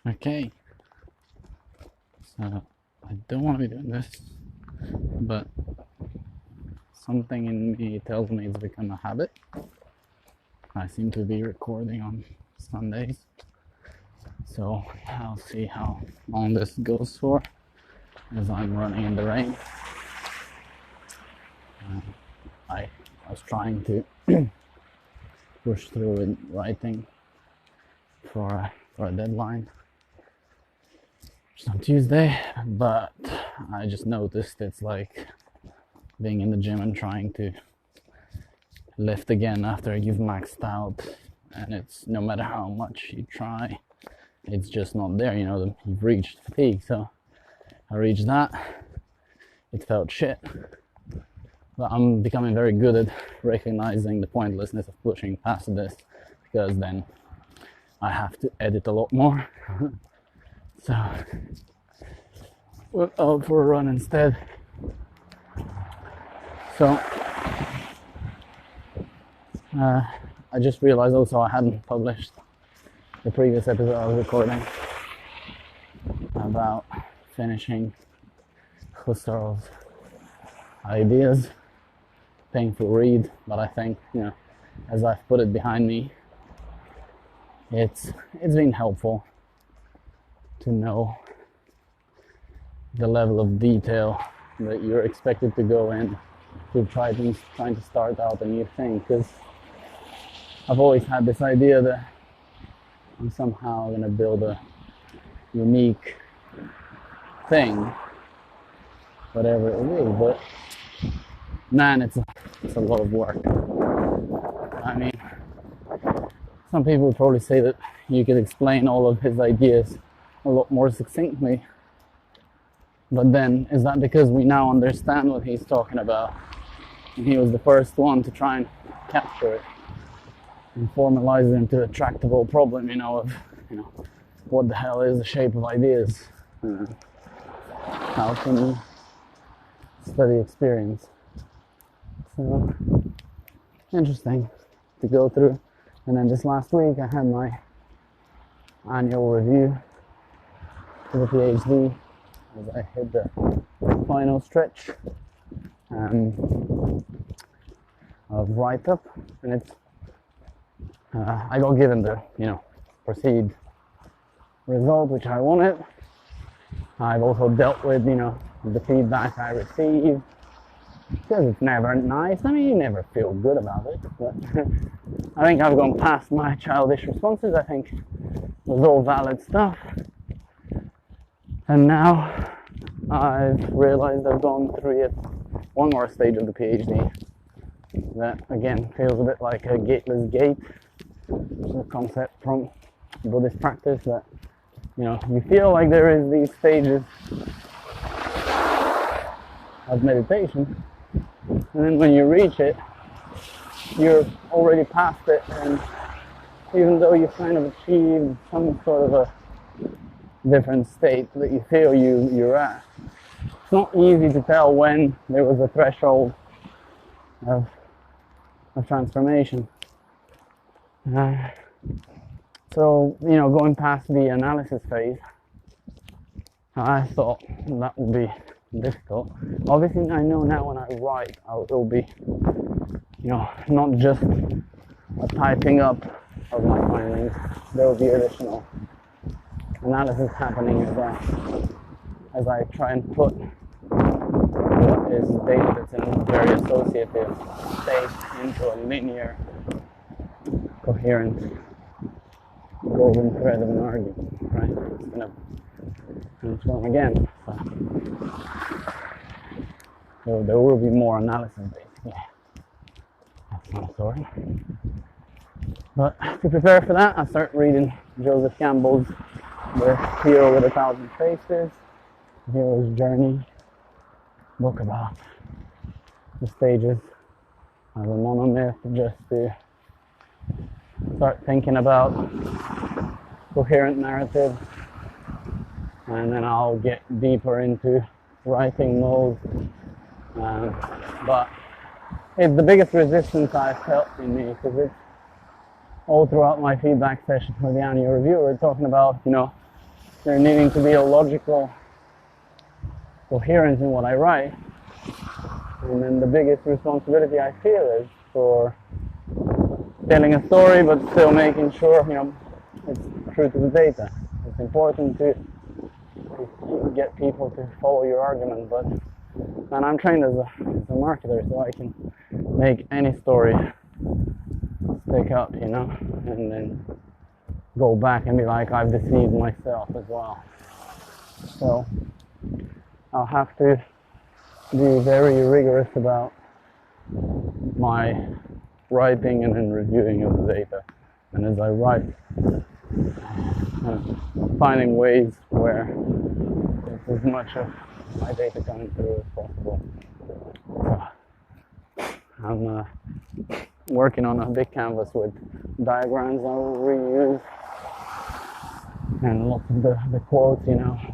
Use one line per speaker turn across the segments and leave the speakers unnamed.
Okay, so I don't want to be doing this, but something in me tells me it's become a habit. I seem to be recording on Sundays, so I'll see how long this goes for as I'm running in the rain. I was trying to push through in writing for a deadline on Tuesday, but I just noticed it's like being in the gym and trying to lift again after you've maxed out, and it's no matter how much you try, it's just not there. You've reached fatigue. So I reached that, it felt shit, but I'm becoming very good at recognizing the pointlessness of pushing past this, because then I have to edit a lot more. So we're out for a run instead. So I just realized also I hadn't published the previous episode I was recording about finishing Husserl's ideas. Painful read, but I think, as I've put it behind me, it's been helpful to know the level of detail that you're expected to go in to trying to start out a new thing, because I've always had this idea that I'm somehow going to build a unique thing, whatever it is, but man, it's a lot of work. I mean, some people would probably say that you could explain all of his ideas a lot more succinctly, but then is that because we now understand what he's talking about and he was the first one to try and capture it and formalize it into a tractable problem, of what the hell is the shape of ideas? How can you study experience? So interesting to go through. And then just last week I had my annual review for the PhD as I hit the final stretch of write-up, and it's I got given the proceed result which I wanted. I've also dealt with the feedback I received, because it's never nice. I mean, you never feel good about it, but I think I've gone past my childish responses. I think it was all valid stuff, and now I've realized I've gone through yet one more stage of the PhD that again feels a bit like a gateless gate. It's a concept from Buddhist practice that you feel like there is these stages of meditation, and then when you reach it, you're already past it, and even though you've kind of achieved some sort of a different state that you feel you're at, it's not easy to tell when there was a threshold of transformation. So, going past the analysis phase, I thought that would be difficult. Obviously, I know now when I write, it will be, not just a typing up of my findings. There will be additional analysis happening as I try and put what is data that's in a very associative state into a linear, coherent golden thread of an argument, right? It's going to transform again. So there will be more analysis, basically, of some sort. But to prepare for that, I start reading Joseph Campbell's The Hero with 1,000 Faces, The Hero's Journey, book about the stages of a monomyth, just to start thinking about coherent narrative, and then I'll get deeper into writing mode. But it's the biggest resistance I've felt in me, because it's all throughout my feedback session for the annual review, we're talking about, there needing to be a logical coherence in what I write. And then the biggest responsibility I feel is for telling a story, but still making sure, it's true to the data. It's important to get people to follow your argument, but and I'm trained as a marketer, so I can make any story stick up, and then go back and be like, I've deceived myself as well. So I'll have to be very rigorous about my writing and then reviewing of the data. And as I write, finding ways where there's as much of my data coming through as possible. I'm working on a big canvas with diagrams I will reuse, and lots of the quotes,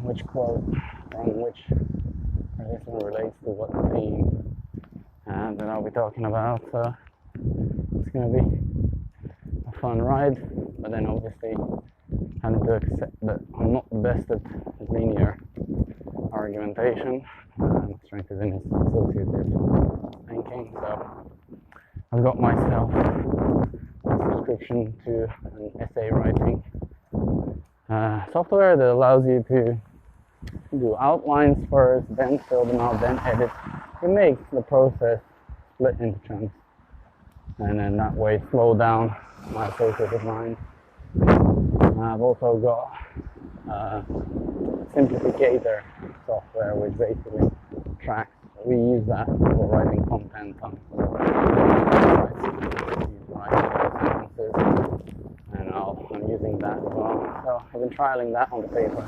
which quote from which this one relates to what theme, and then I'll be talking about. So it's going to be a fun ride, but then obviously having to accept that I'm not the best at linear argumentation. My strength is in associative thinking, so I've got myself a subscription to an essay writing software that allows you to do outlines first, then fill them out, then edit. It makes the process split into chunks, and then that way slow down my associative mind. I've also got Simplificator software, which basically tracks. We use that for writing content on sentences, and I'm using that as well. So I've been trialing that on the paper.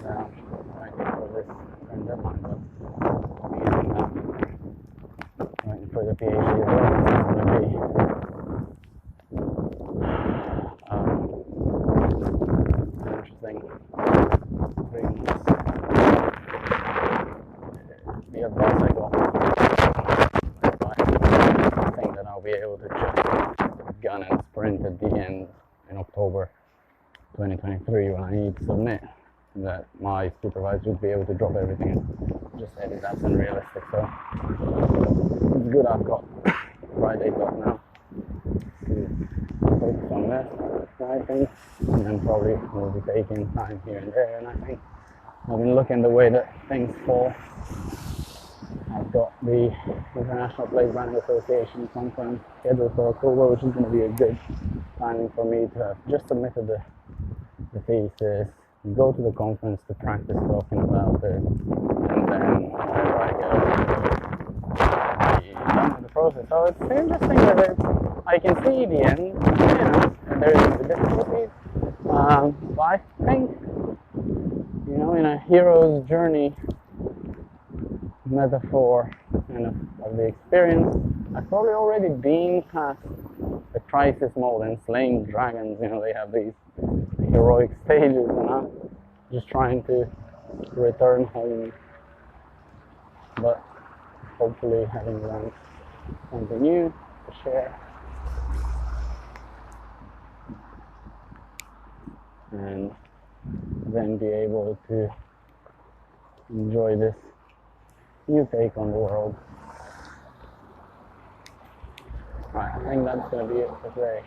Writing for this current deadline, but I'm using that writing for the PhD as well. This is going to be interesting. The advice I got, I think that I'll be able to just gun and sprint at the end in October 2023 when I need to submit, that my supervisor would be able to drop everything and just edit. That's unrealistic, so it's good I've got Fridays off now to focus on this, I think, and then probably we'll be taking time here and there. And I think I've been looking the way that things fall. I've got the International Place Branding Association conference scheduled for October, which is going to be a good timing for me to have just submitted the thesis, go to the conference to practice talking about it, and then whenever I get be done with the process. So it's interesting that I can see the end, and there's the difficulties, but I think, in a hero's journey metaphor kind of the experience, I've probably already been past the crisis mode and slaying dragons. They have these heroic stages, and I'm just trying to return home, but hopefully having learned something new to share, and then be able to enjoy this new take on the world. Right, I think that's going to be it for today.